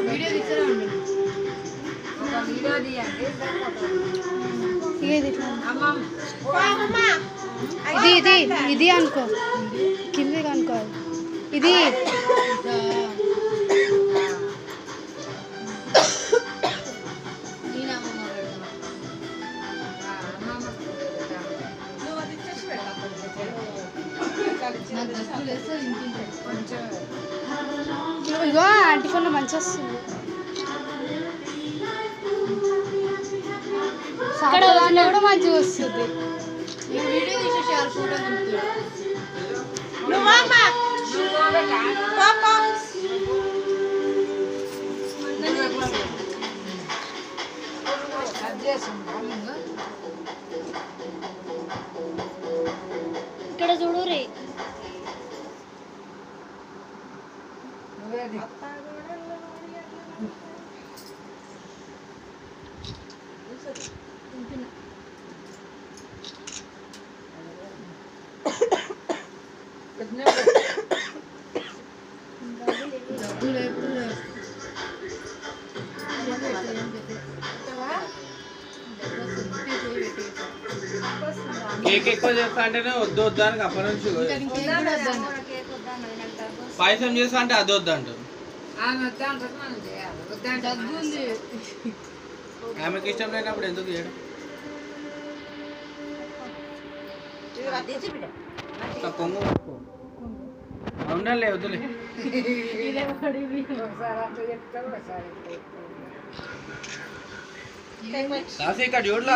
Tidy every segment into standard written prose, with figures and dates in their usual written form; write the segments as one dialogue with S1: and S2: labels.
S1: video teesra ఒక video తీయండి
S2: ఇది ఇది ఇది అనుకో కింది అనుకో ఇది ఇగో ఆంటీ ఫోన్లో మంచిగా వస్తుంది ఇక్కడ కూడా మంచిగా వస్తుంది
S1: వీడియో తీసేసారు ఫోటో
S2: ఇక్కడ చూడు రే
S3: కేక్ ఎక్కువ చేస్తా అంటేనే వద్దు వద్దు అని అప్పటి నుంచి పాయసం చేస్తా అంటే అది వద్దు అంటారు ఆమెకి ఇష్టం లేనప్పుడు ఎందుకు చేయడం కొంగు ఉండాలి వద్దులే కాసే ఇక్కడ జోడ్లా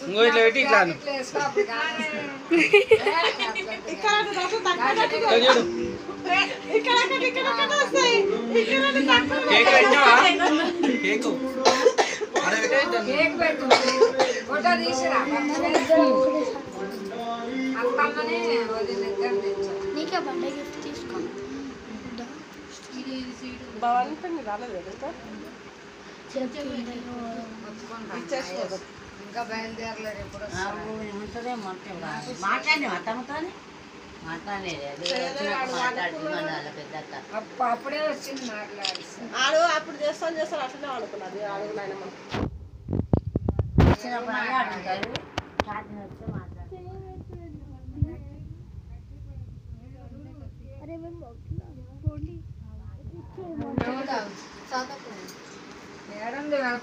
S3: ఇంకో ఇట్లా పెట్టి ఇట్లా కేక్ పెట్టినావా కేక్
S2: నీకే బండి గిఫ్ట్ తీసుకో
S1: ఇంకా బయలుదేరలేదు ఎప్పుడు అప్పుడే వచ్చింది మాట్లాడి
S4: అప్పుడు చేస్తాను అట్లనే అనుకున్నది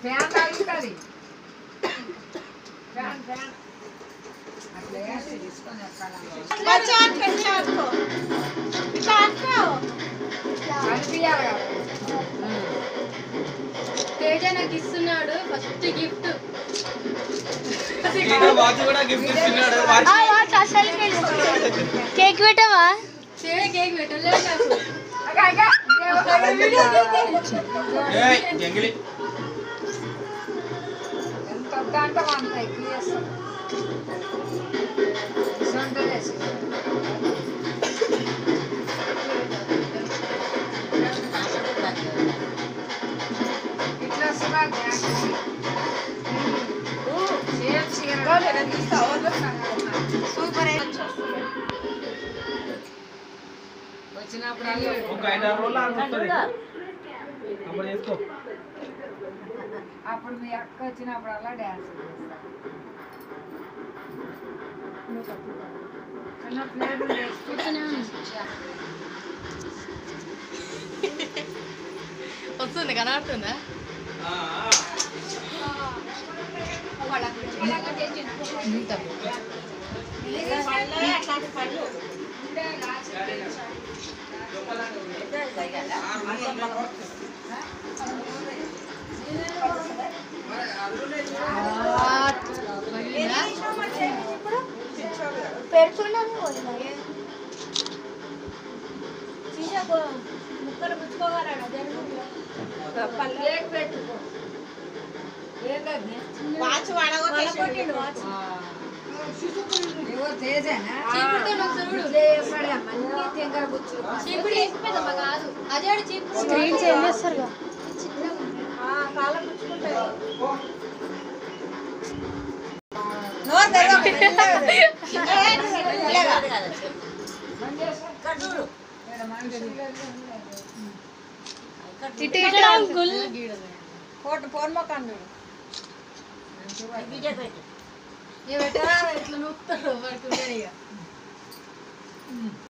S1: ఫ్యాన్ తాగుతుంది ఫ్యాన్ ఫ్యాన్ అట్లా వేసి తీసుకొని కనిపించాలి
S2: తేజ నాకు ఇస్తున్నాడు ఫస్ట్ గిఫ్ట్
S3: వాచ్ కూడా గిఫ్ట్ ఇస్తున్నాడు
S2: కేక్ పెట్టవా
S1: కేక్ పెట్టలేదు
S3: జంగిలి
S1: ఎంత వద్దంటే అంత ఎక్కువ చేస్తాం ఇట్లా సూపర్ వచ్చినప్పుడు
S3: ఒక 5-6 రోజులు ఆగుతుంది అప్పుడు చేసుకో
S1: అప్పుడు మీ అక్క వచ్చినప్పుడు అలా డ్యాన్స్ చిన్న ప్లేట్లు
S2: వస్తుంది కనబడుతుందా
S4: ముక్కలు పుచ్చుకోగలరా వాచ్ వాడగొట్టిండు వాచ్
S2: స్క్రీన్ చేంజ్ చేస్తారు
S4: కాలం పుచ్చుకుంటాయి
S1: ఇక్కడ మనుషులు
S2: ఇటు ఇటు అంకుల్
S4: ఫోన్ మొక్కండు
S1: ఇక పెట్టరా ఎట్లా నొక్కుతాడు పడుతుంది ఇక